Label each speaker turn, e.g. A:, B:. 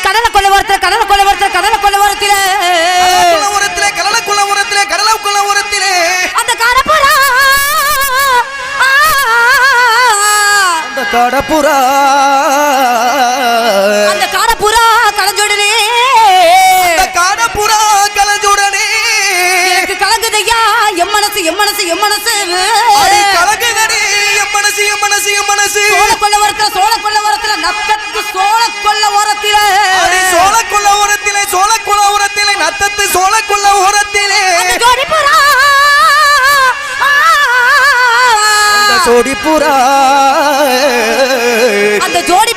A: கடல கொள்ள வரத்துல கடல கொள்ள வரத்துல கடல கொள்ள வரத்துல
B: கடலுக்குள்ள உரத்திலே கடலுக்குள்ள உரத்திலே
A: அந்த கடப்புறா
B: அந்த கடப்புறா
A: அந்த கடப்புறா கலஞ்சுடனே
B: அந்த கடப்புறா கலஞ்சுடனே
A: எனக்கு கலங்குதையா எம் மனசு எம் மனசு எம் மனசு
B: கலங்குதடி எம் மனசு எம் மனசு எம் மனசு
A: சோழ கொள்ள வரத்துல நத்தத்து சோழ கொள்ள வரத்துல
B: சோழ கொள்ள உரத்திலே நத்தத்து சோழ கொள்ள உரத்திலே
A: ஜோடி புறா
B: அந்த ஜோடி